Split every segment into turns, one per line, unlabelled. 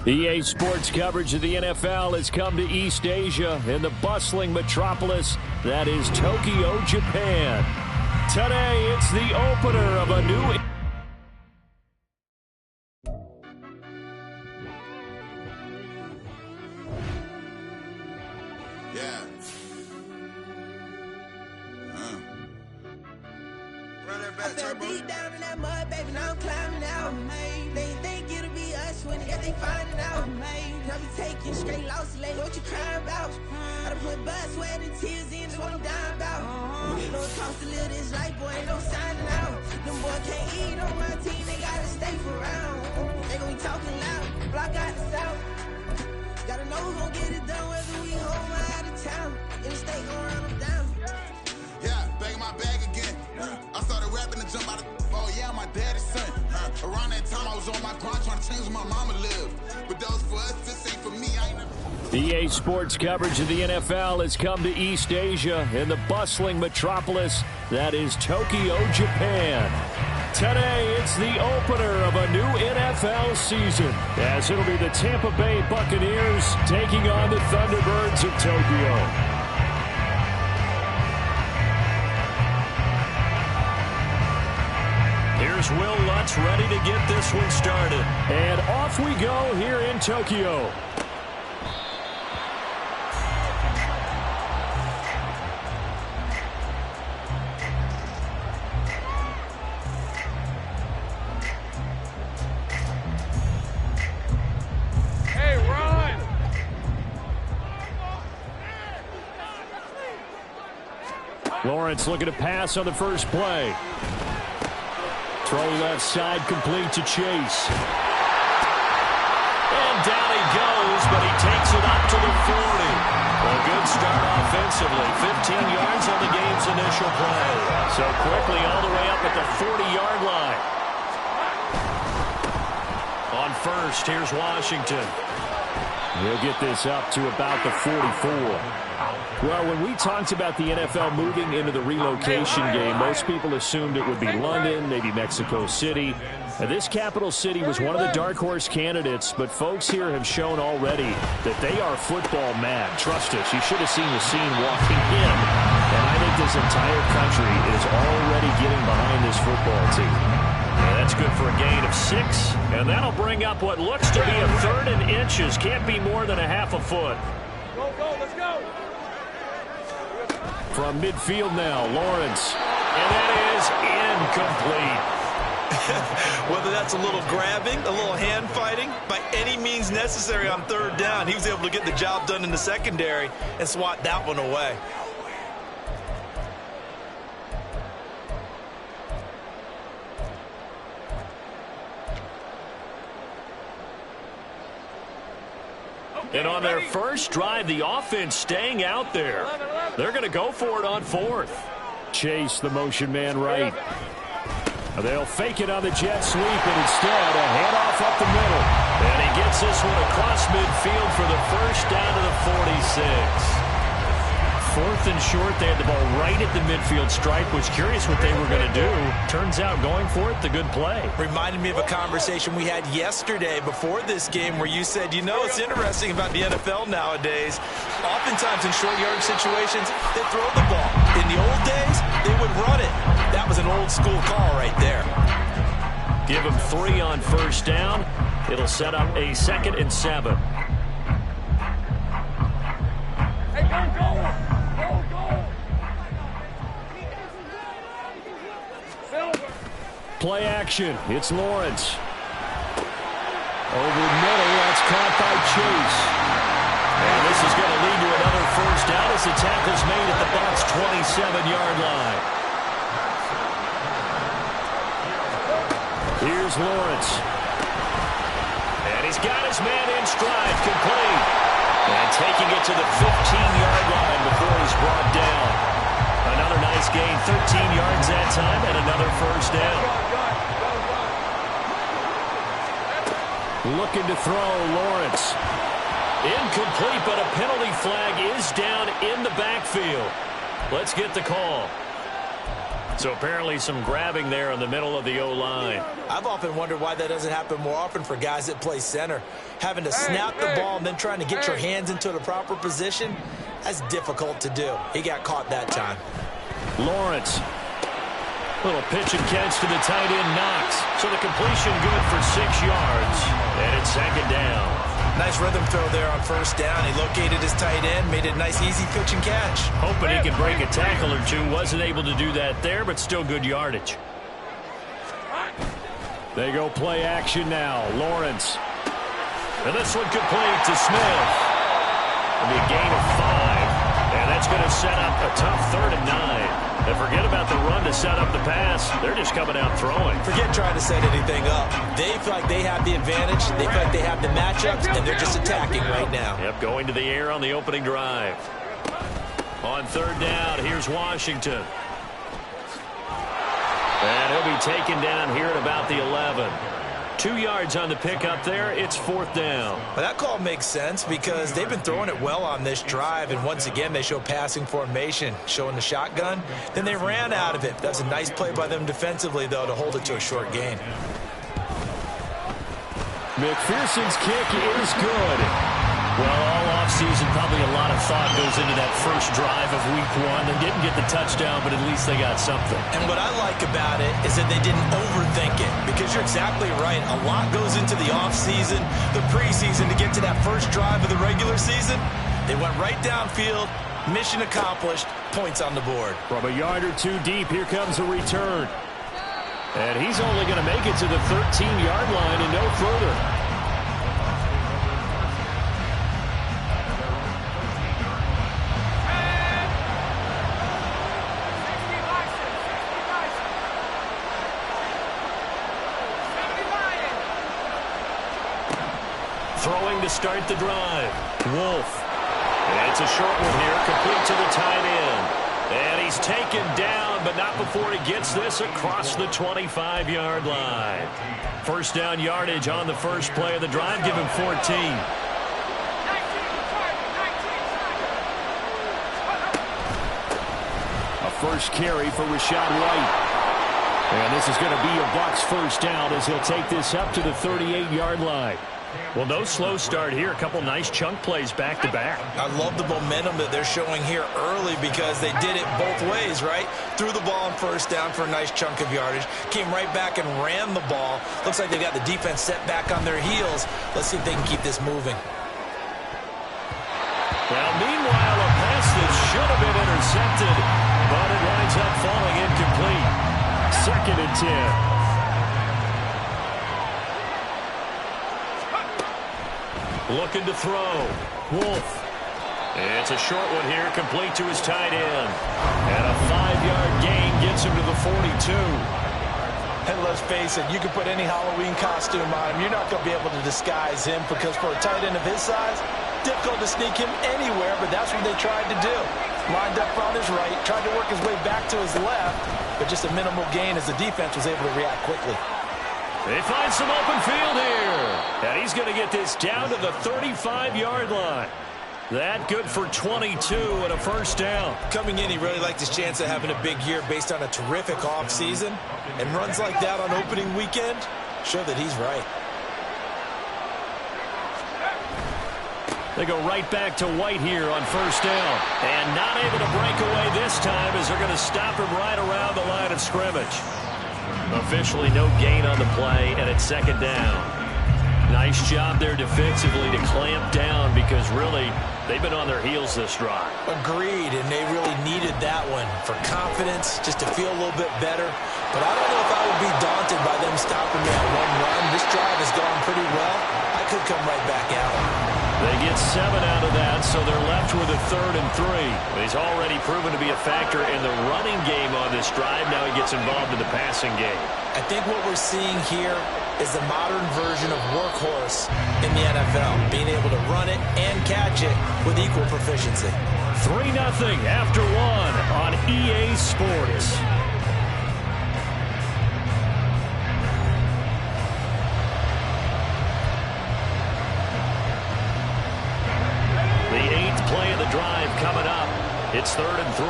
EA Sports coverage of the NFL has come to East Asia in the bustling metropolis that is Tokyo, Japan. Today, it's the opener of a new...
Deep down in that mud, baby, now I'm climbing out. They think it'll be us when they find it out. I'll be taking straight losses, like what you crying about? I done put blood, sweat, and tears in, that's what I'm dying about. Know it costs to live this life, boy, ain't no signing out. Them boys can't eat on my team, they gotta stay for round. They gon' be talking loud, block out the south. Gotta know who's gon' get it done, whether we home or out of town. In the state gon' run them down.
Yeah, back in my bag again. I started rapping to jump out of oh yeah, my daddy's son. Around that time I was on my grind trying to change where my mama lived. But those for us, this ain't for me. I ain't never...
EA Sports coverage of the NFL has come to East Asia in the bustling metropolis that is Tokyo, Japan. Today, it's the opener of a new NFL season, as it'll be the Tampa Bay Buccaneers taking on the Thunderbirds of Tokyo. Here's Will Lutz ready to get this one started. And off we go here in Tokyo.
Hey, run!
Lawrence looking to pass on the first play. Throw left side complete to Chase. And down he goes, but he takes it up to the 40. A good start offensively. 15 yards on the game's initial play. So quickly all the way up at the 40-yard line. On first, here's Washington. He'll get this up to about the 44. Well, when we talked about the NFL moving into the relocation game, most people assumed it would be London, maybe Mexico City. Now, this capital city was one of the dark horse candidates, but folks here have shown already that they are football mad. Trust us, you should have seen the scene walking in. And I think this entire country is already getting behind this football team. And that's good for a gain of 6, and that'll bring up what looks to be a 3rd and inches. Can't be more than a half a foot.
Go, let's go!
From midfield now, Lawrence. And that is incomplete.
Whether that's a little grabbing, a little hand fighting, by any means necessary on 3rd down, he was able to get the job done in the secondary and swat that one away.
And on their first drive, the offense staying out there. They're going to go for it on 4th. Chase, the motion man right. They'll fake it on the jet sweep, and instead a handoff up the middle. And he gets this one across midfield for the first down to the 46. 4th and short, they had the ball right at the midfield stripe. Was curious what they were going to do. Turns out going for it, the good play.
Reminded me of a conversation we had yesterday before this game where you said, you know, it's interesting about the NFL nowadays. Oftentimes in short yardage situations, they throw the ball. In the old days, they would run it. That was an old school call right there.
Give them 3 on first down. It'll set up a 2nd and 7.
Hey, go!
Play action. It's Lawrence. Over the middle, that's caught by Chase. And this is going to lead to another first down as the tackle's made at the Bucs' 27-yard line. Here's Lawrence. And he's got his man in stride, complete. And taking it to the 15-yard line before he's brought down. Another nice gain, 13 yards that time, and another first down. Looking to throw, Lawrence. Incomplete, but a penalty flag is down in the backfield. Let's get the call. So apparently some grabbing there in the middle of the O-line.
I've often wondered why that doesn't happen more often for guys that play center. Having to snap the ball and then trying to get your hands into the proper position, that's difficult to do. He got caught that time.
Lawrence. Little pitch and catch to the tight end, Knox. So the completion good for 6 yards. And it's second down.
Nice rhythm throw there on first down. He located his tight end, made it a nice, easy pitch and catch.
Hoping he could break a tackle or two. Wasn't able to do that there, but still good yardage. They go play action now. Lawrence. And this one complete to Smith. It'll be a gain of 5. And that's going to set up a tough 3rd and 9. And forget about the run to set up the pass. They're just coming out throwing.
Forget trying to set anything up. They feel like they have the advantage. They feel like they have the matchups, and they're just attacking right now.
Yep, going to the air on the opening drive. On 3rd down, here's Washington. And he'll be taken down here at about the 11. 2 yards on the pickup there. It's 4th down.
Well, that call makes sense because they've been throwing it well on this drive, and once again they show passing formation, showing the shotgun. Then they ran out of it. That's a nice play by them defensively, though, to hold it to a short gain.
McPherson's kick is good. Well, all offseason, probably a lot of thought goes into that first drive of week 1. They didn't get the touchdown, but at least they got something.
And what I like about it is that they didn't overthink it, because you're exactly right. A lot goes into the offseason, the preseason, to get to that first drive of the regular season. They went right downfield, mission accomplished, points on the board.
From a yard or 2 deep, here comes a return. And he's only going to make it to the 13-yard line and no further. Throwing to start the drive. Wolf. And it's a short one here, complete to the tight end. And he's taken down, but not before he gets this across the 25-yard line. First down yardage on the first play of the drive. Give him 14. A first carry for Rachaad White. And this is going to be a Bucs first down as he'll take this up to the 38-yard line. Well, no slow start here. A couple nice chunk plays back-to-back.
I love the momentum that they're showing here early because they did it both ways, right? Threw the ball on first down for a nice chunk of yardage. Came right back and ran the ball. Looks like they got the defense set back on their heels. Let's see if they can keep this moving.
Well, meanwhile, a pass that should have been intercepted, but it winds up falling incomplete. 2nd and 10. Looking to throw. Wolf. It's a short one here, complete to his tight end. And a 5-yard gain gets him to the 42.
And let's face it, you can put any Halloween costume on him. You're not going to be able to disguise him because for a tight end of his size, difficult to sneak him anywhere, but that's what they tried to do. Lined up on his right, tried to work his way back to his left, but just a minimal gain as the defense was able to react quickly.
They find some open field here. And he's going to get this down to the 35-yard line. That good for 22 and a first down.
Coming in, he really liked his chance of having a big year based on a terrific offseason. And runs like that on opening weekend show that he's right.
They go right back to White here on first down. And not able to break away this time as they're going to stop him right around the line of scrimmage. Officially no gain on the play, and it's 2nd down. Nice job there defensively to clamp down because really they've been on their heels this drive.
Agreed, and they really needed that one for confidence, just to feel a little bit better. But I don't know if I would be daunted by them stopping me at one run. This drive has gone pretty well. I could come right back out.
They get 7 out of that, so they're left with a 3rd and 3. He's already proven to be a factor in the running game on this drive. Now he gets involved in the passing game.
I think what we're seeing here is the modern version of workhorse in the NFL, being able to run it and catch it with equal proficiency.
3-0 after 1 on EA Sports. Play of the drive coming up. It's 3rd and 3.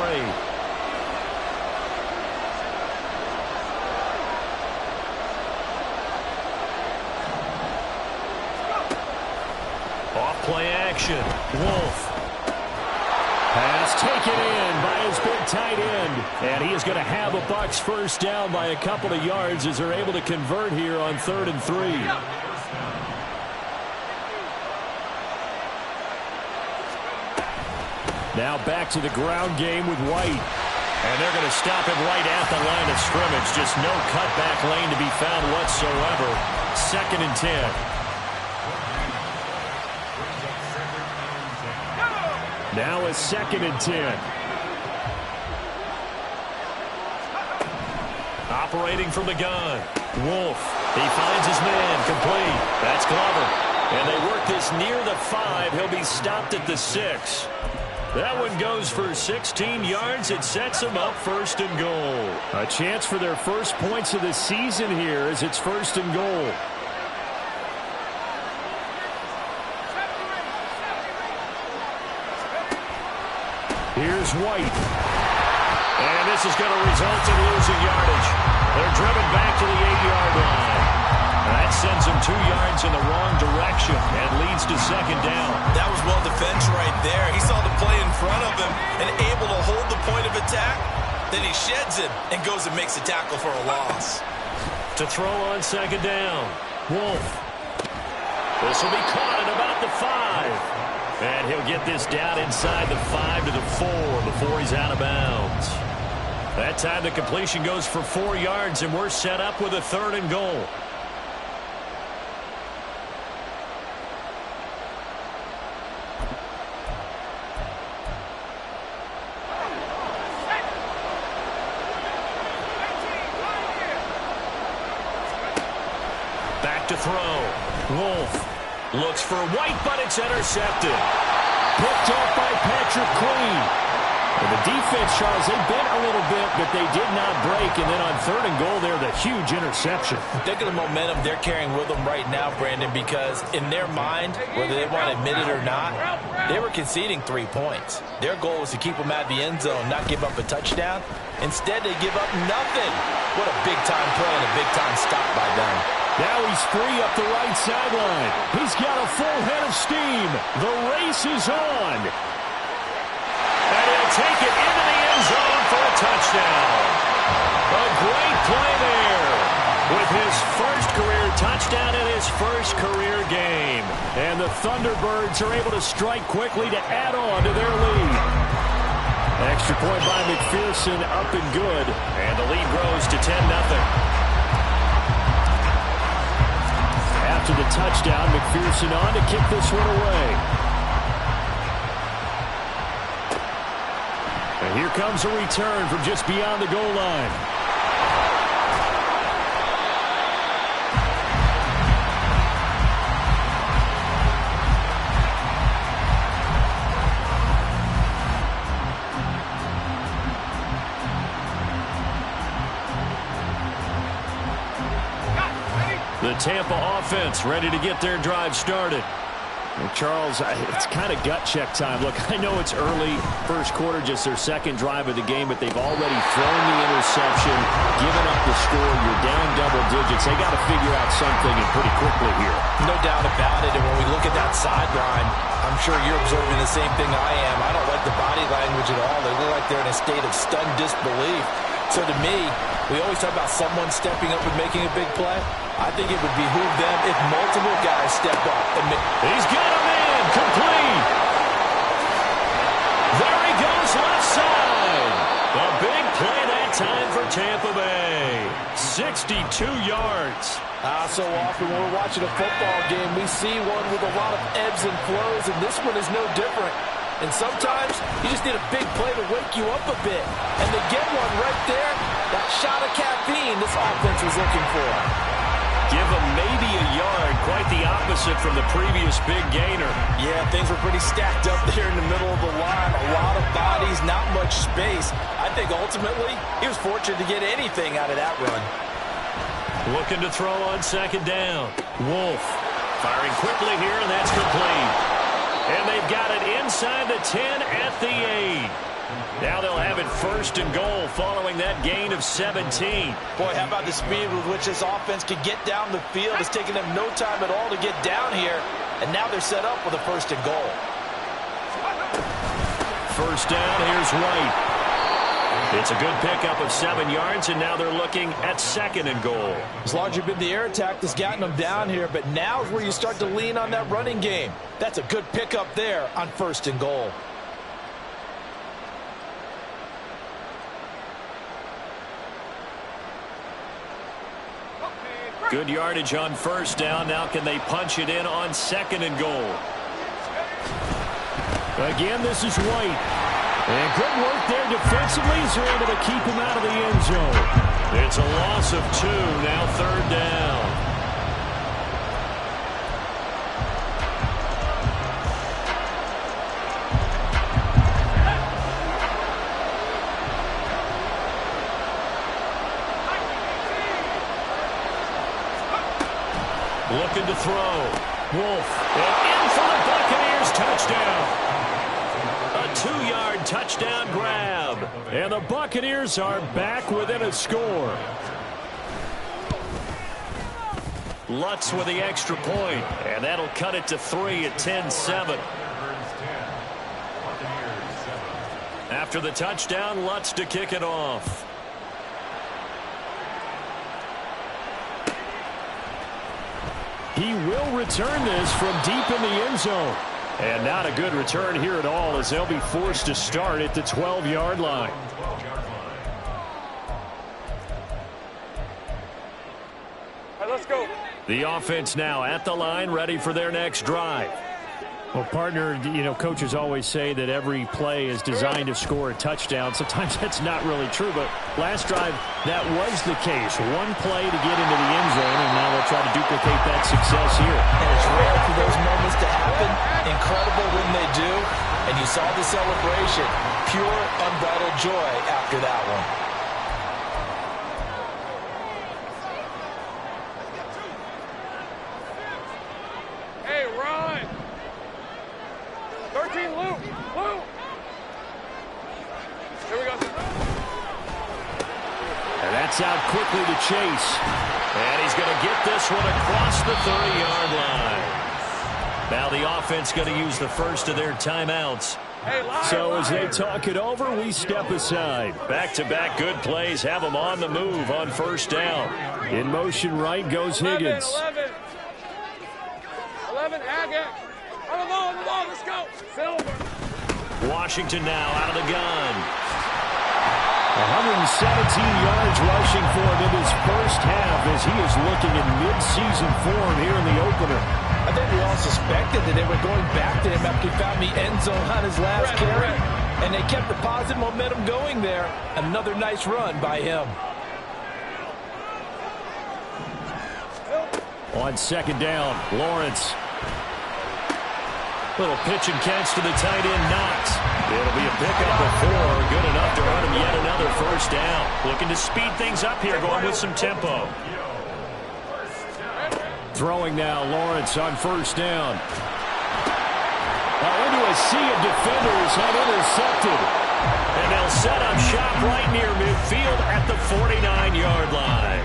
play action. Wolf. Pass taken in by his big tight end. And he is going to have a Bucs first down by a couple of yards as they're able to convert here on 3rd and 3. Now back to the ground game with White. And they're going to stop him right at the line of scrimmage. Just no cutback lane to be found whatsoever. 2nd and 10. Now a 2nd and 10. Operating from the gun. Wolf. He finds his man. Complete. That's Glover. And they work this near the 5. He'll be stopped at the 6. That one goes for 16 yards. It sets them up 1st and goal. A chance for their first points of the season here as it's 1st and goal. Here's White. And this is going to result in losing yardage. They're driven back to the 8-yard line. That sends them 2 yards in the wrong direction and leads to 2nd down.
That was well defense right there. He saw the play in front of him and able to hold the point of attack. Then he sheds it and goes and makes a tackle for a loss.
To throw on 2nd down. Wolf. This will be caught at about the 5. And he'll get this down inside the 5 to the 4 before he's out of bounds. That time the completion goes for 4 yards, and we're set up with a 3rd and goal. Back to throw. Wolf. Looks for White, but it's intercepted. Picked up by Patrick Queen. And the defense, Charles, they bent a little bit, but they did not break. And then on 3rd and goal there, the huge interception.
Think of the momentum they're carrying with them right now, Brandon, because in their mind, whether they want to admit it or not, they were conceding 3 points. Their goal was to keep them out of the end zone, not give up a touchdown. Instead, they give up nothing. What a big-time play and a big-time stop by them.
Now he's free up the right sideline. He's got a full head of steam. The race is on. And he'll take it into the end zone for a touchdown. A great play there with his first career touchdown in his first career game. And the Thunderbirds are able to strike quickly to add on to their lead. Extra point by McPherson, up and good. And the lead grows to 10-0. After the touchdown, McPherson on to kick this one away. And here comes a return from just beyond the goal line. The Tampa offense ready to get their drive started. Well, Charles, it's kind of gut check time. Look, I know it's early, first quarter, just their 2nd drive of the game, but they've already thrown the interception, given up the score. You're down double digits. They got to figure out something and pretty quickly here.
No doubt about it. And when we look at that sideline, I'm sure you're observing the same thing I am. I don't like the body language at all. They look like they're in a state of stunned disbelief. So to me, we always talk about someone stepping up and making a big play. I think it would behoove them if multiple guys step up.
He's got a man, complete. There he goes, left side. A big play that time for Tampa Bay. 62 yards.
So often when we're watching a football game, we see one with a lot of ebbs and flows, and this one is no different. And sometimes you just need a big play to wake you up a bit. And they get one right there. That shot of caffeine this offense was looking for.
Give him maybe a yard. Quite the opposite from the previous big gainer.
Yeah, things were pretty stacked up there in the middle of the line. A lot of bodies, not much space. I think ultimately he was fortunate to get anything out of that run.
Looking to throw on 2nd down. Wolf firing quickly here, and that's complete. And they've got it inside the 10 at the 8. Now they'll have it 1st and goal following that gain of 17.
Boy, how about the speed with which this offense could get down the field? It's taken them no time at all to get down here. and now they're set up with a 1st and goal.
First down, here's White. It's a good pickup of 7 yards, and now they're looking at 2nd and goal.
It's largely been the air attack that's gotten them down here, but now is where you start to lean on that running game. That's a good pickup there on 1st and goal.
Good yardage on 1st down. Now can they punch it in on 2nd and goal? Again, this is White. And good work there defensively as they're able to keep him out of the end zone. It's a loss of 2, now 3rd down. Looking to throw. Wolf. And in for the Buccaneers touchdown. A 2-yard touchdown grab. And the Buccaneers are back within a score. Lutz with the extra point. And that'll cut it to 3 at 10-7. After the touchdown, Lutz to kick it off. He will return this from deep in the end zone. And not a good return here at all, as they'll be forced to start at the 12-yard line.
All right, let's go.
The offense now at the line, ready for their next drive. Well, partner, coaches always say that every play is designed to score a touchdown. Sometimes that's not really true, but last drive, that was the case. One play to get into the end zone, and now they'll try to duplicate that success here.
And it's rare for those moments to happen. Incredible when they do. And you saw the celebration. Pure, unbridled joy after that one.
Hey, run! 13, Luke! Luke! Here we go.
And that's out quickly to Chase. And he's going to get this one across the 30-yard line. Now the offense going to use the first of their timeouts. So as they talk it over, we step aside. Back-to-back good plays have them on the move on 1st down. In motion right goes Higgins.
11, Haggett. On the ball, let's go. Silver.
Washington now out of the gun. 117 yards rushing for him in his first half as he is looking in mid-season form here in the opener.
I think we all suspected that they were going back to him after he found the end zone on his last carry. And they kept the positive momentum going there. Another nice run by him.
On 2nd down, Lawrence. Little pitch and catch to the tight end, Knox. It'll be a pickup of 4. Good enough to earn him yet another 1st down. Looking to speed things up here, going with some tempo. Throwing now, Lawrence on 1st down. Into a sea of defenders and intercepted. And they'll set up shop right near midfield at the 49-yard line.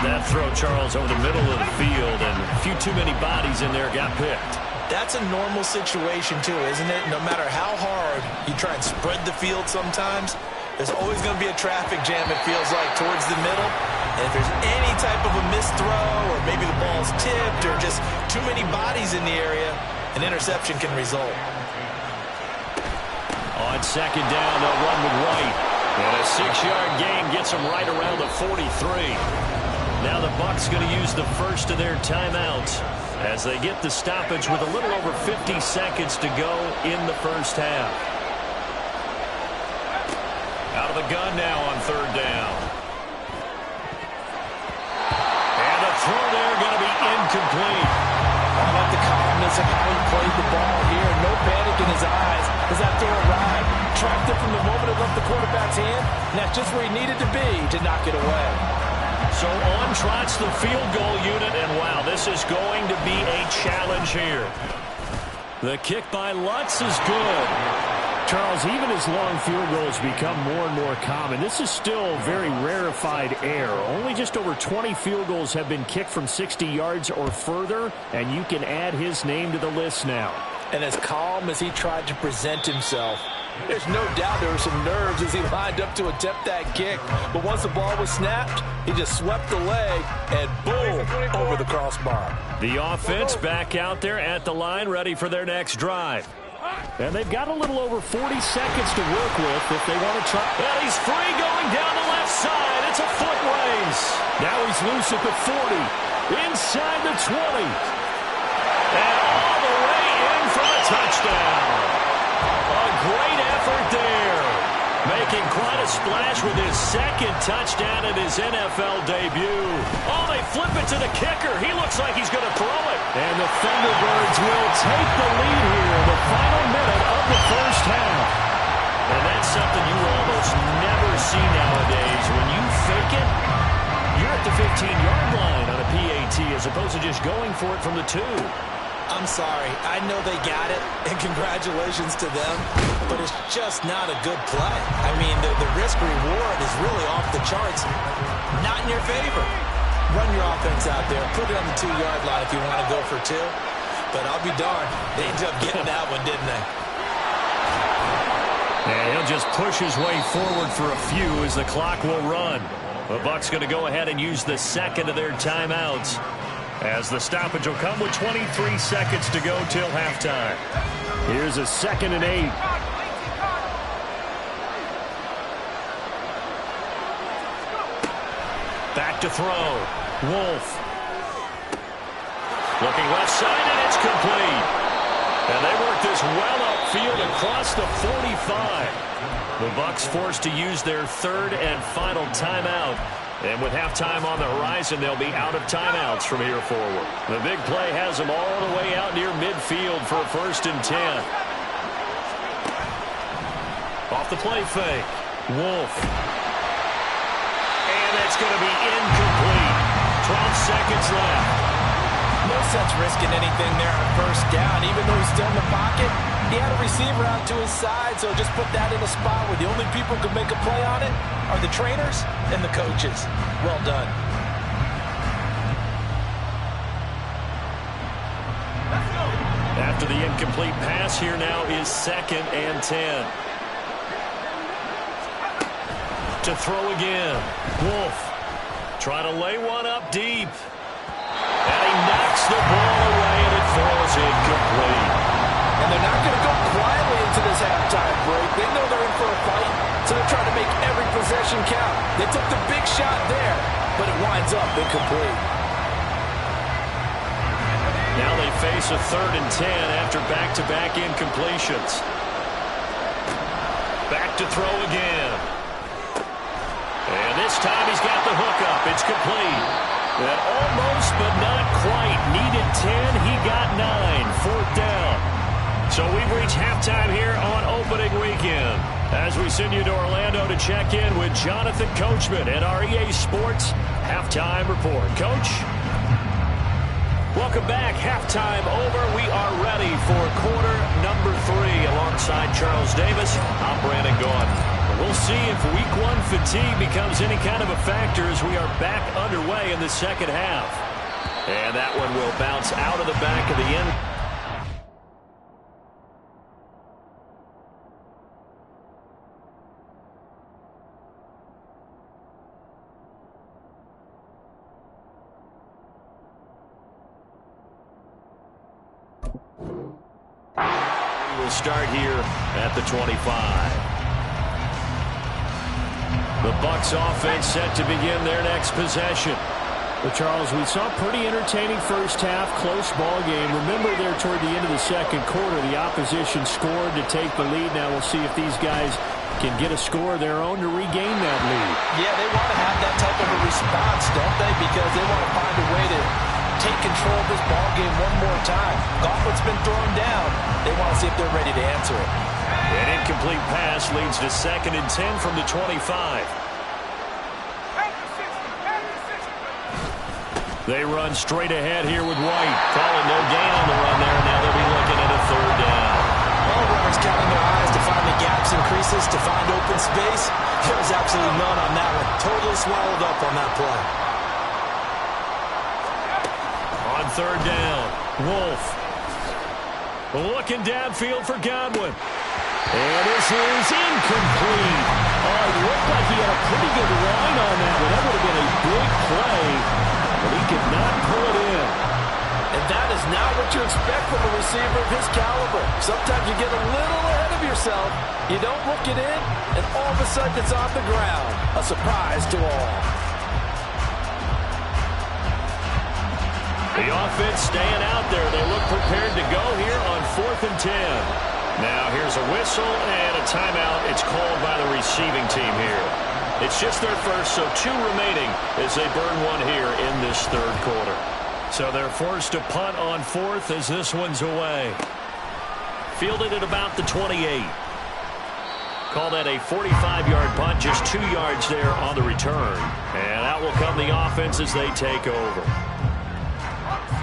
That throw, Charles, over the middle of the field, and a few too many bodies in there got picked.
That's a normal situation, too, isn't it? No matter how hard you try and spread the field sometimes, there's always going to be a traffic jam, it feels like, towards the middle. And if there's any type of a missed throw, or maybe the ball's tipped, or just too many bodies in the area, an interception can result.
On 2nd down, they'll run with White. And a 6-yard gain gets them right around the 43. Now the Bucs going to use the first of their timeouts as they get the stoppage with a little over 50 seconds to go in the first half. Out of the gun now on 3rd down. And the throw there going to be incomplete.
I like the calmness of how he played the ball here. No panic in his eyes as that throw arrived. Tracked it from the moment it left the quarterback's hand, and that's just where he needed to be to knock it away.
So on trots the field goal unit, and wow, this is going to be a challenge here. The kick by Lutz is good. Charles, even as long field goals become more and more common, this is still very rarefied air. Only just over 20 field goals have been kicked from 60 yards or further, and you can add his name to the list now. And as calm as he tried to present himself, there's no doubt there were some nerves as he lined up to attempt that kick. But once the ball was snapped, he just swept the leg and boom, over the crossbar. The offense back out there at the line, ready for their next drive. And they've got a little over 40 seconds to work with if they want to try. Well, he's free going down the left side. It's a foot race. Now he's loose at the 40, inside the 20. And all the way in for a touchdown. A great effort there. Making quite a splash with his second touchdown in his NFL debut. Oh, they flip it to the kicker. He looks like he's going to throw it. And the Thunderbirds will take the lead here in the final minute of the first half. And that's something you almost never see nowadays. When you fake it, you're at the 15-yard line on a PAT as opposed to just going for it from the 2.
I'm sorry. I know they got it, and congratulations to them, but it's just not a good play. I mean, the risk-reward is really off the charts. Not in your favor. Run your offense out there. Put it on the 2-yard line if you want to go for 2. But I'll be darned. They ended up getting that one, didn't they?
And he'll just push his way forward for a few as the clock will run. The Bucs going to go ahead and use the second of their timeouts, as the stoppage will come with 23 seconds to go till halftime. Here's a 2nd and 8. Back to throw. Wolf. Looking left side, and it's complete. And they work this well upfield across the 45. The Bucs forced to use their 3rd and final timeout. And with halftime on the horizon, they'll be out of timeouts from here forward. The big play has them all the way out near midfield for a 1st and 10. Off the play fake. Wolf. And it's going to be incomplete. 12 seconds left.
No sense risking anything there on 1st down. Even though he's still in the pocket, he had a receiver out to his side, so just put that in a spot where the only people who can make a play on it are the trainers and the coaches. Well done.
After the incomplete pass, here now is 2nd and 10. To throw again. Wolf trying to lay one up deep. And he knocks the ball away, and it falls incomplete.
And they're not going to go quietly into this halftime break. They know they're in for a fight, so they're trying to make every possession count. They took the big shot there, but it winds up incomplete.
Now they face a 3rd and 10 after back-to-back incompletions. Back to throw again. And this time he's got the hook up. It's complete. And almost, but not quite. Needed 10. He got 9. 4th down. So we've reached halftime here on opening weekend, as we send you to Orlando to check in with Jonathan Coachman at our EA Sports Halftime Report. Coach? Welcome back. Halftime over. We are ready for quarter number 3 alongside Charles Davis. I'm Brandon Gaudin. We'll see if Week 1 fatigue becomes any kind of a factor as we are back underway in the second half. And that one will bounce out of the back of the end. We'll start here at the 25. The Bucs offense set to begin their next possession. Well, Charles, we saw a pretty entertaining first half, close ball game. Remember there toward the end of the second quarter, the opposition scored to take the lead. Now we'll see if these guys can get a score of their own to regain that lead.
Yeah, they want to have that type of a response, don't they? Because they want to find a way to take control of this ball game one more time. Gauntlet's been thrown down. They want to see if they're ready to answer it.
An incomplete pass leads to 2nd and 10 from the 25. They run straight ahead here with White. Calling no gain on the run there. Now they'll be looking at a 3rd down.
Well, runner starts counting their eyes to find the gaps and creases, to find open space, there was absolutely none on that one. Totally swallowed up on that play.
On third down, Wolf. Looking downfield for Godwin. And this is incomplete. Oh, it looked like he had a pretty good line on that one. That would have been a big play, but he could not pull it in.
And that is not what you expect from a receiver of his caliber. Sometimes you get a little ahead of yourself. You don't look it in, and all of a sudden it's on the ground. A surprise to all.
The offense staying out there. They look prepared to go here on 4th and 10. Now here's a whistle and a timeout. It's called by the receiving team here. It's just their first, so 2 remaining as they burn one here in this third quarter. So they're forced to punt on 4th as this one's away. Fielded at about the 28. Call that a 45-yard punt, just 2 yards there on the return. And out will come the offense as they take over.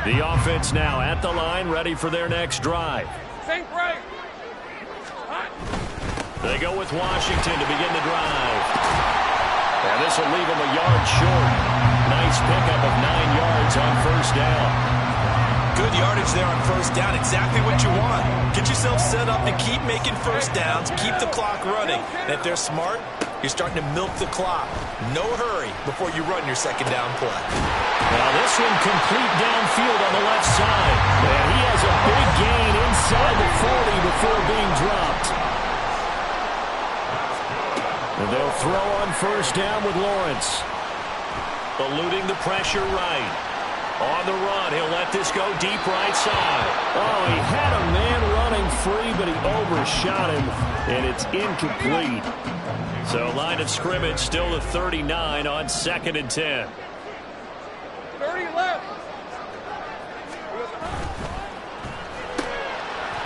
The offense now at the line, ready for their next drive.
Think right.
They go with Washington to begin the drive. And this will leave them a yard short. Nice pickup of 9 yards on first down.
Good yardage there on first down. Exactly what you want. Get yourself set up to keep making first downs, keep the clock running. And if they're smart, you're starting to milk the clock. No hurry before you run your second down play.
Now this one complete downfield on the left side. And he has a big gain inside the 40 before being dropped. And they'll throw on first down with Lawrence. Eluding the pressure right. On the run, he'll let this go deep right side. Oh, he had a man running free, but he overshot him, and it's incomplete. So line of scrimmage still to 39 on 2nd and 10.
30 left.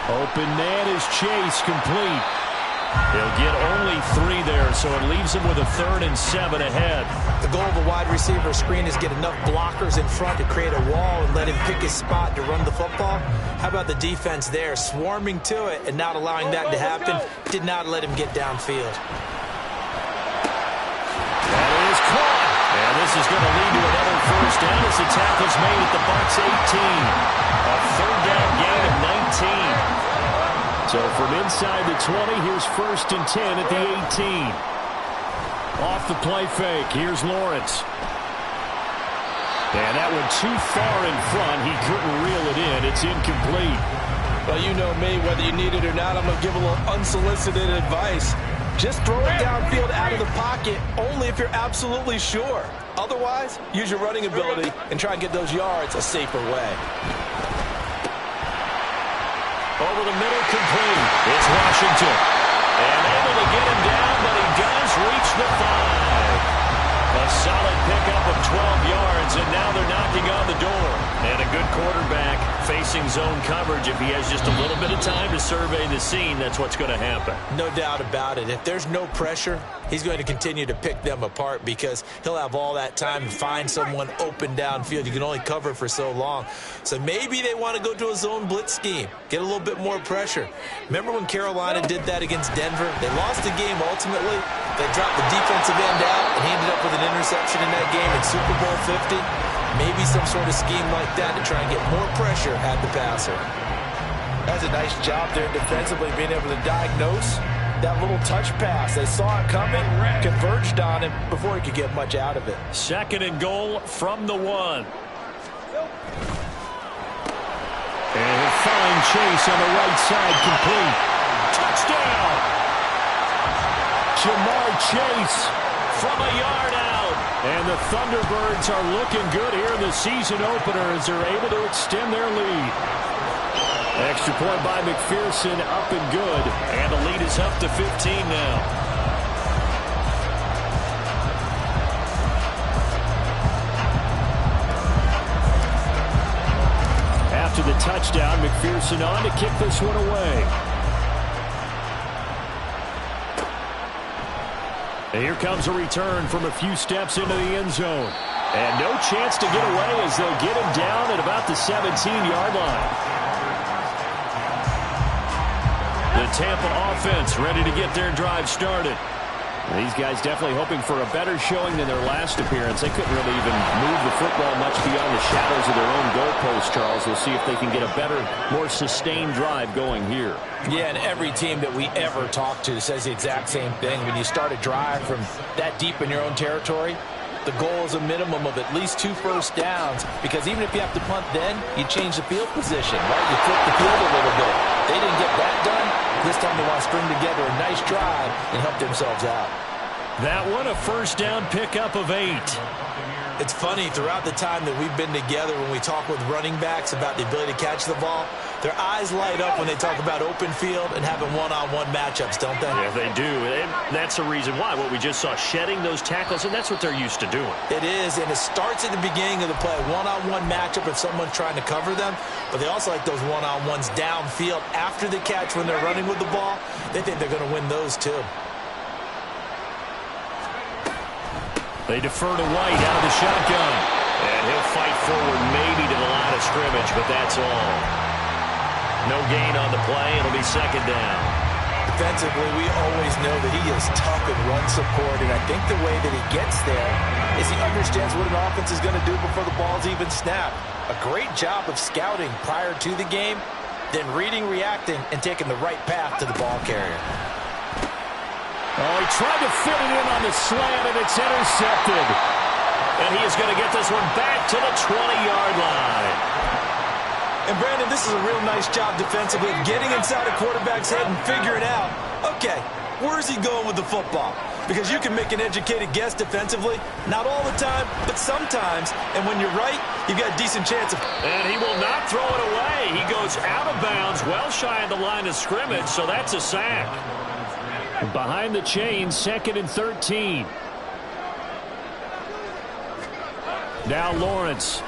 Open man is Chase, complete. He'll get only 3 there, so it leaves him with a 3rd and 7 ahead.
The goal of a wide receiver screen is get enough blockers in front to create a wall and let him pick his spot to run the football. How about the defense there, swarming to it and not allowing that to happen? Did not let him get downfield.
That is caught. And this is going to lead to another first down as the tackle's made at the Bucs 18. A 3rd down gain of 19. So from inside the 20, here's 1st and 10 at the 18. Off the play fake, here's Lawrence. And that one too far in front. He couldn't reel it in. It's incomplete.
Well, you know me, whether you need it or not, I'm going to give a little unsolicited advice. Just throw it downfield out of the pocket, only if you're absolutely sure. Otherwise, use your running ability and try and get those yards a safer way.
Over the middle, complete. It's Washington. And able to get him down, but he does reach the 5. A solid pickup of 12 yards, and now they're knocking on the door. And a good quarterback facing zone coverage. If he has just a little bit of time to survey the scene, that's what's going to happen.
No doubt about it. If there's no pressure, he's going to continue to pick them apart because he'll have all that time to find someone open downfield. You can only cover for so long. So maybe they want to go to a zone blitz scheme, get a little bit more pressure. Remember when Carolina did that against Denver? They lost the game ultimately. They dropped the defensive end out, and he ended up with an interception in that game in Super Bowl 50. Maybe some sort of scheme like that to try and get more pressure at the passer.
That's a nice job there defensively, being able to diagnose that little touch pass. They saw it coming, converged on him before he could get much out of it.
2nd and goal from the 1. And he'll find Chase on the right side, complete. Touchdown! Jamar Chase from a yard out. And the Thunderbirds are looking good here in the season opener as they're able to extend their lead. Extra point by McPherson, up and good. And the lead is up to 15 now. After the touchdown, McPherson on to kick this one away. And here comes a return from a few steps into the end zone. And no chance to get away as they'll get him down at about the 17-yard line. The Tampa offense ready to get their drive started. These guys definitely hoping for a better showing than their last appearance. They couldn't really even move the football much beyond the shadows of their own goalpost, Charles. We'll see if they can get a better, more sustained drive going here.
Yeah, and every team that we ever talk to says the exact same thing. When you start a drive from that deep in your own territory, the goal is a minimum of at least 2 first downs, because even if you have to punt then, you change the field position, right? You flip the field a little bit. They didn't get that done. This time they want to string together a nice drive and help themselves out.
That one, a first down pickup of 8.
It's funny, throughout the time that we've been together, when we talk with running backs about the ability to catch the ball, their eyes light up when they talk about open field and having one-on-one matchups, don't they?
Yeah, they do. And that's the reason why. What we just saw, shedding those tackles, and that's what they're used to doing.
It is, and it starts at the beginning of the play. One-on-one matchup if someone's trying to cover them, but they also like those one-on-ones downfield after the catch when they're running with the ball. They think they're going to win those too.
They defer to White out of the shotgun. And he'll fight forward maybe to the line of scrimmage, but that's all. No gain on the play. It'll be second down.
Defensively, we always know that he is tough in run support, and I think the way that he gets there is he understands what an offense is going to do before the ball's even snapped. A great job of scouting prior to the game, then reading, reacting, and taking the right path to the ball carrier.
Oh, he tried to fit it in on the slant, and it's intercepted. And he is going to get this one back to the 20-yard line.
And, Brandon, this is a real nice job defensively, getting inside a quarterback's head and figuring out, okay, where's he going with the football? Because you can make an educated guess defensively, not all the time, but sometimes. And when you're right, you've got a decent chance of...
And he will not throw it away. He goes out of bounds, well shy of the line of scrimmage, so that's a sack. Behind the chains, 2nd and 13. Now Lawrence.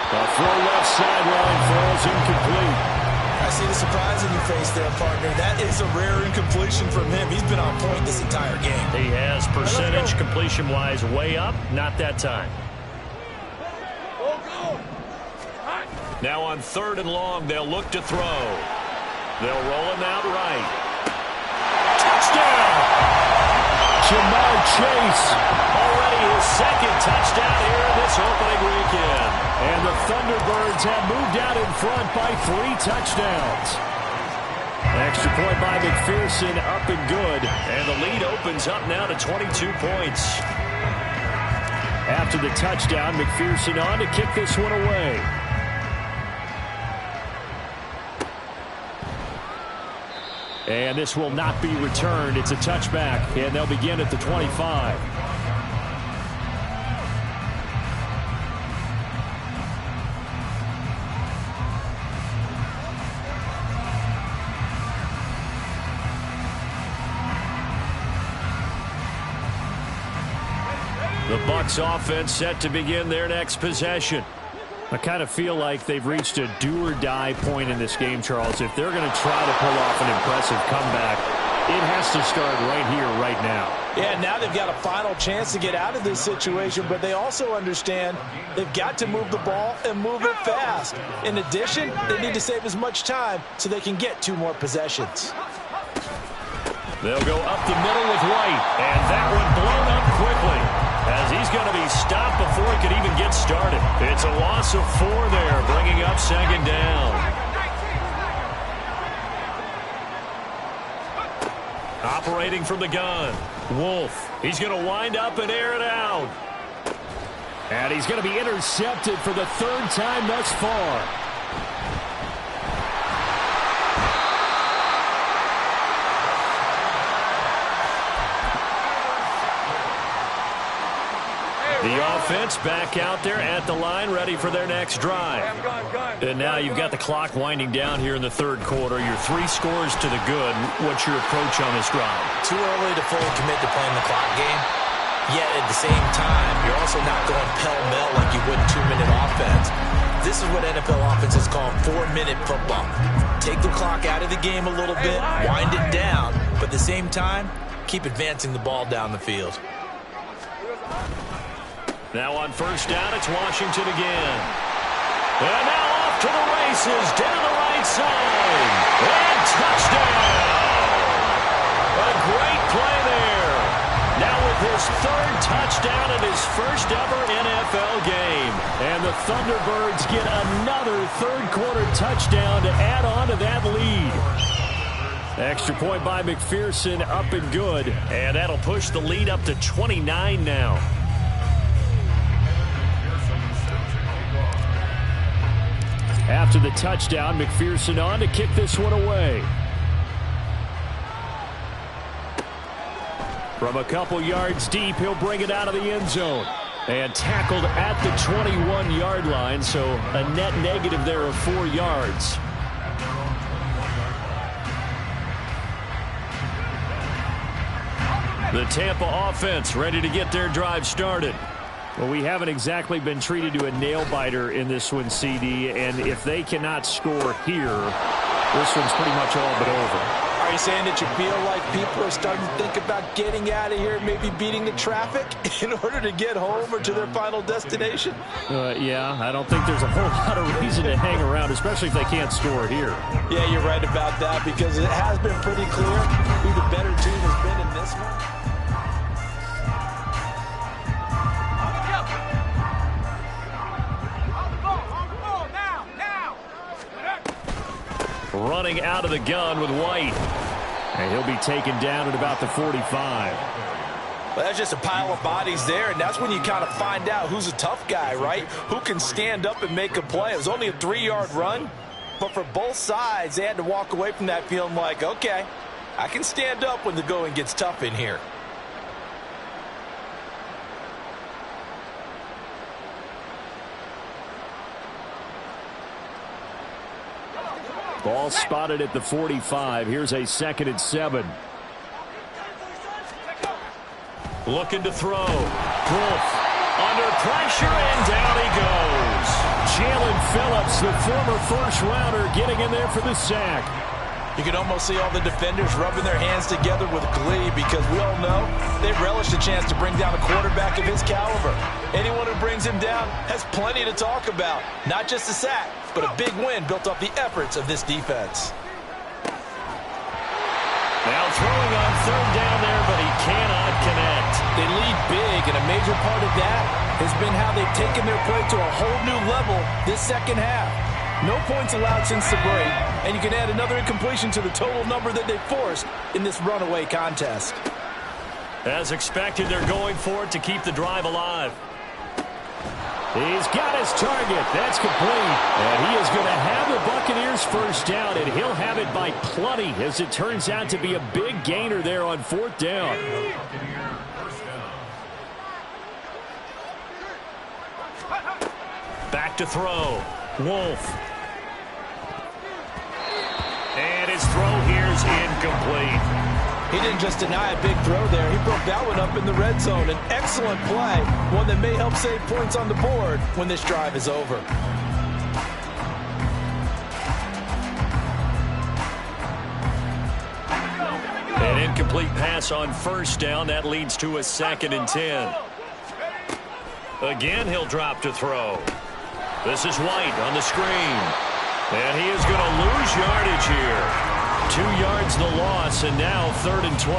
A throw left sideline falls incomplete.
I see the surprise in your face there, partner. That is a rare incompletion from him. He's been on point this entire game.
He has. Percentage completion-wise way up. Not that time. Now on 3rd and long, they'll look to throw. They'll roll him out right. Touchdown! Jamar Chase. Already his 2nd touchdown here in this opening weekend. And the Thunderbirds have moved out in front by 3 touchdowns. Extra point by McPherson, up and good. And the lead opens up now to 22 points. After the touchdown, McPherson on to kick this one away. And this will not be returned. It's a touchback, and they'll begin at the 25. The Bucs offense set to begin their next possession. I kind of feel like they've reached a do-or-die point in this game, Charles. If they're going to try to pull off an impressive comeback, it has to start right here, right now.
Yeah, now they've got a final chance to get out of this situation, but they also understand they've got to move the ball and move it fast. In addition, they need to save as much time so they can get 2 more possessions.
They'll go up the middle with White, and that one blown up quickly, as he's going to be stopped before it could even get started. It's a loss of 4 there, bringing up 2nd down. Operating from the gun, Wolf. He's going to wind up and air it out. And he's going to be intercepted for the 3rd time thus far. The offense back out there at the line, ready for their next drive. And now you've got the clock winding down here in the 3rd quarter. You're 3 scores to the good. What's your approach on this drive?
Too early to fully commit to playing the clock game. Yet at the same time, you're also not going pell-mell like you would 2-minute offense. This is what NFL offenses call 4-minute football. Take the clock out of the game a little bit, wind it down, but at the same time, keep advancing the ball down the field.
Now on 1st down, it's Washington again. And now off to the races, down the right right side. And touchdown. A great play there. Now with his third touchdown in his first ever NFL game. And the Thunderbirds get another third-quarter touchdown to add on to that lead. Extra point by McPherson, up and good. And that'll push the lead up to 29 now. After the touchdown, McPherson on to kick this one away. From a couple yards deep, he'll bring it out of the end zone. And tackled at the 21-yard line, so a net negative there of 4 yards. The Tampa offense ready to get their drive started. Well, we haven't exactly been treated to a nail-biter in this one, CD, and if they cannot score here, this one's pretty much all but over.
Are you saying that you feel like people are starting to think about getting out of here, maybe beating the traffic in order to get home or to their final destination?
Yeah, I don't think there's a whole lot of reason to hang around, especially if they can't score here.
Yeah, you're right about that, because it has been pretty clear who the better team has been in this one.
Running out of the gun with White. And he'll be taken down at about the 45.
Well, that's just a pile of bodies there, and that's when you kind of find out who's a tough guy, right? Who can stand up and make a play. It was only a 3-yard run, but for both sides, they had to walk away from that feeling like, okay, I can stand up when the going gets tough in here.
Ball spotted at the 45. Here's a 2nd and 7. Looking to throw. Wolf under pressure, and down he goes. Jalen Phillips, the former first-rounder, getting in there for the sack.
You can almost see all the defenders rubbing their hands together with glee, because we all know they've relished a chance to bring down a quarterback of his caliber. Anyone who brings him down has plenty to talk about. Not just a sack, but a big win built off the efforts of this defense.
Now throwing on 3rd down there, but he cannot connect.
They lead big, and a major part of that has been how they've taken their play to a whole new level this second half. No points allowed since the break, and you can add another incompletion to the total number that they forced in this runaway contest.
As expected, they're going for it to keep the drive alive. He's got his target. That's complete. And he is going to have the Buccaneers first down, and he'll have it by plenty, as it turns out to be a big gainer there on 4th down. Back to throw. Wolf. And his throw here's incomplete.
He didn't just deny a big throw there. He broke that one up in the red zone. An excellent play, one that may help save points on the board when this drive is over.
An incomplete pass on 1st down. That leads to a 2nd and 10. Again, he'll drop to throw. This is White on the screen. And he is going to lose yardage here. 2 yards the loss, and now 3rd and 12.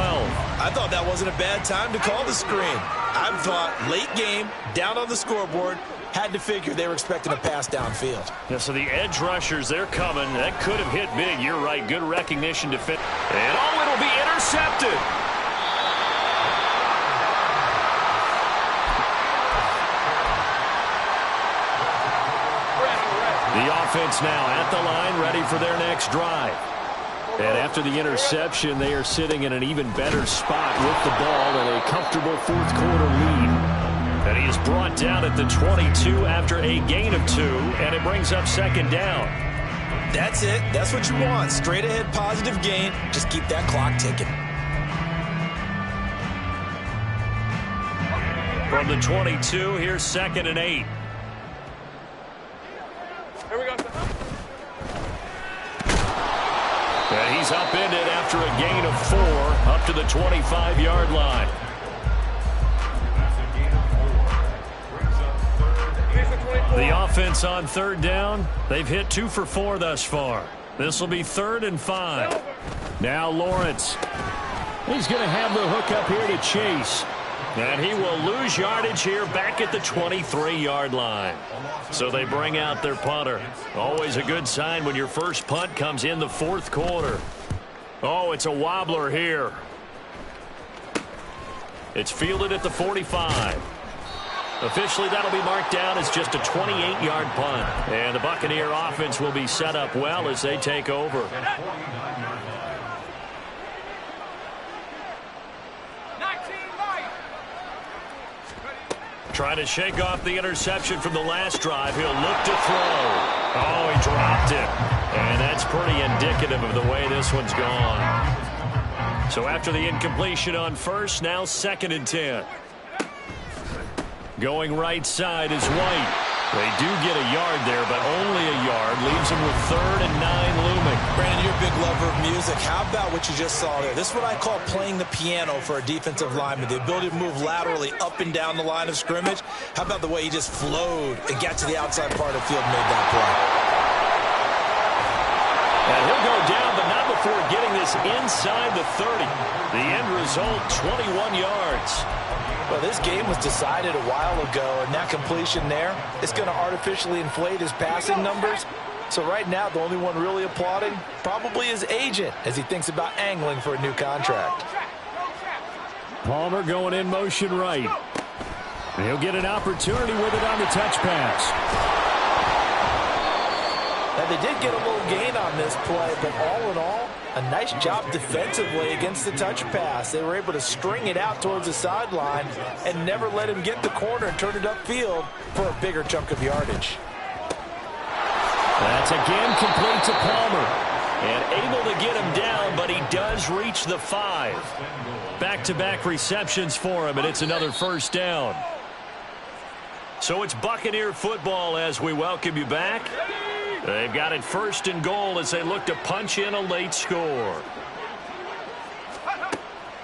I thought that wasn't a bad time to call the screen. I thought late game, down on the scoreboard, had to figure they were expecting a pass downfield.
Yeah, so the edge rushers, they're coming. That could have hit big. You're right. Good recognition to fit. And oh, it'll be intercepted. The offense now at the line, ready for their next drive. And after the interception, they are sitting in an even better spot with the ball and a comfortable 4th quarter lead. And he is brought down at the 22 after a gain of 2, and it brings up 2nd down.
That's it. That's what you want. Straight ahead positive gain. Just keep that clock ticking.
From the 22, here's 2nd and 8.
Here we go.
And he's upended after a gain of 4 up to the 25-yard line. The offense on 3rd down, they've hit 2 for 4 thus far. This will be 3rd and 5. Now Lawrence. He's going to have the hook up here to Chase. And he will lose yardage here back at the 23-yard line. So they bring out their punter. Always a good sign when your first punt comes in the 4th quarter. Oh, it's a wobbler here. It's fielded at the 45. Officially, that'll be marked down as just a 28-yard punt. And the Buccaneer offense will be set up well as they take over. Trying to shake off the interception from the last drive. He'll look to throw. Oh, he dropped it. And that's pretty indicative of the way this one's gone. So after the incompletion on first, now 2nd and 10. Going right side is White. They do get a yard there, but only a yard. Leaves them with 3rd and 9 looming.
Brandon, you're a big lover of music. How about what you just saw there? This is what I call playing the piano for a defensive lineman. The ability to move laterally up and down the line of scrimmage. How about the way he just flowed and got to the outside part of the field and made that play?
And he'll go down, but not before getting this inside the 30. The end result, 21 yards.
Well, this game was decided a while ago, and that completion there is going to artificially inflate his passing numbers. So right now, the only one really applauding probably his agent as he thinks about angling for a new contract.
Palmer going in motion right. He'll get an opportunity with it on the touch pass.
Now, they did get a little gain on this play, but all in all, a nice job defensively against the touch pass. They were able to string it out towards the sideline and never let him get the corner and turn it upfield for a bigger chunk of yardage.
That's again complete to Palmer. And able to get him down, but he does reach the 5. Back-to-back receptions for him, and it's another first down. So it's Buccaneer football as we welcome you back. They've got it 1st and goal as they look to punch in a late score.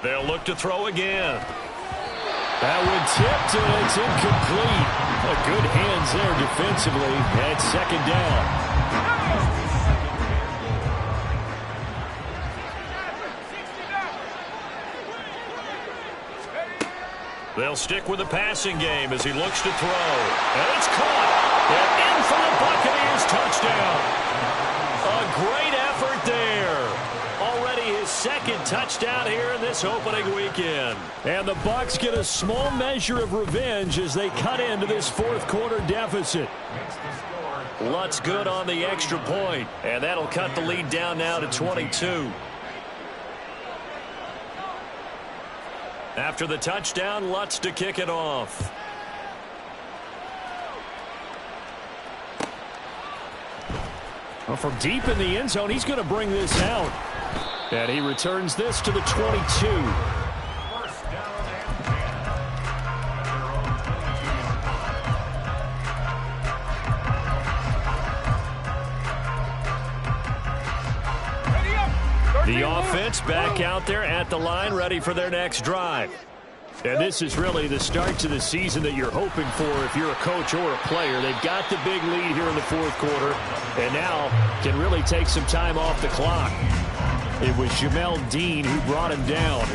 They'll look to throw again. That one tipped, and it's incomplete. Good hands there defensively at 2nd down. They'll stick with the passing game as he looks to throw. And it's caught. And in for the Buccaneers touchdown. A great effort there. Already his 2nd touchdown here in this opening weekend. And the Bucs get a small measure of revenge as they cut into this 4th quarter deficit. Lutz good on the extra point. And that'll cut the lead down now to 22. After the touchdown, Lutz to kick it off. Well, from deep in the end zone, he's going to bring this out. And he returns this to the 22. The offense back out there at the line, ready for their next drive. And this is really the start to the season that you're hoping for if you're a coach or a player. They've got the big lead here in the 4th quarter, and now can really take some time off the clock. It was Jamel Dean who brought him down.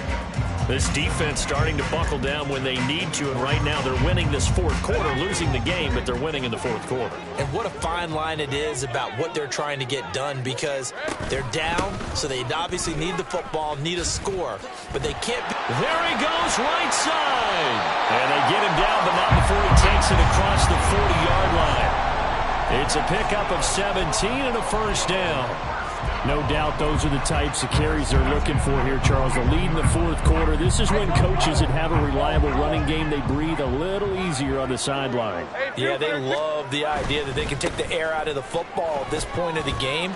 This defense starting to buckle down when they need to, and right now they're winning this 4th quarter, losing the game, but they're winning in the 4th quarter.
And what a fine line it is about what they're trying to get done, because they're down, so they obviously need the football, need a score, but they can't be.
There he goes, right side. And they get him down, but not before he takes it across the 40-yard line. It's a pickup of 17 and a first down. No doubt those are the types of carries they're looking for here, Charles. The lead in the 4th quarter. This is when coaches that have a reliable running game, they breathe a little easier on the sideline.
Yeah, they love the idea that they can take the air out of the football at this point of the game.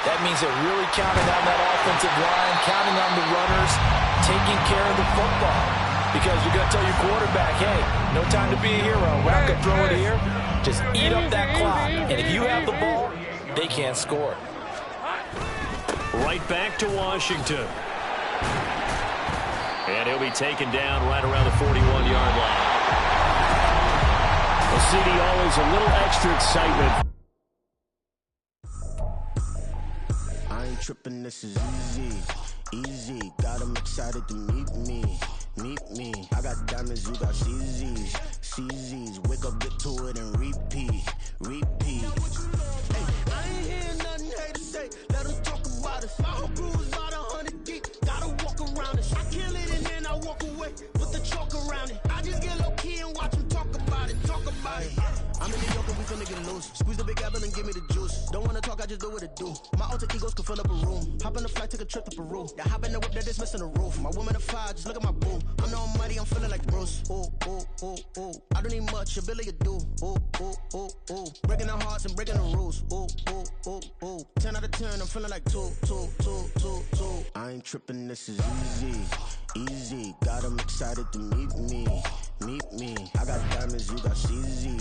That means they're really counting on that offensive line, counting on the runners, taking care of the football. Because you're going to tell your quarterback, hey, no time to be a hero. We're not going to throw it here. Just eat up that clock. And if you have the ball, they can't score.
Right back to Washington. And he'll be taken down right around the 41-yard line. Well, CD, always a little extra excitement.
tripping, this is easy, easy. Got 'em excited to meet me, meet me. I got diamonds, you got CZs, CZs. Wake up, get to it, and repeat, repeat. Hey, I ain't hearing nothing haters say. Let 'em talk about us. My whole crew is about 100 deep. Gotta walk around it. I kill it and then I walk away. Put the chalk around it. I just get low key and watch 'em talk about it. Talk about it. I'm in New York and we finna get loose. Squeeze the big apple and give me the juice. Don't wanna talk, I just do what it do. My alter egos can fill up a room. Hop on the flight, take a trip to Peru. Yeah, hop in the whip that is missing the roof. My woman a fire, just look at my boo. I'm no money, I'm feeling like Bruce. Ooh, ooh, ooh, ooh. I don't need much, ability to do. Ooh, ooh, ooh, ooh. Breaking the hearts and breaking the rules. Ooh, ooh, ooh, ooh. 10 out of 10, I'm feeling like 2, 2, 2, 2, 2. I ain't tripping, this is easy, easy. Got 'em excited to meet me, meet me. I got diamonds, you got CZ.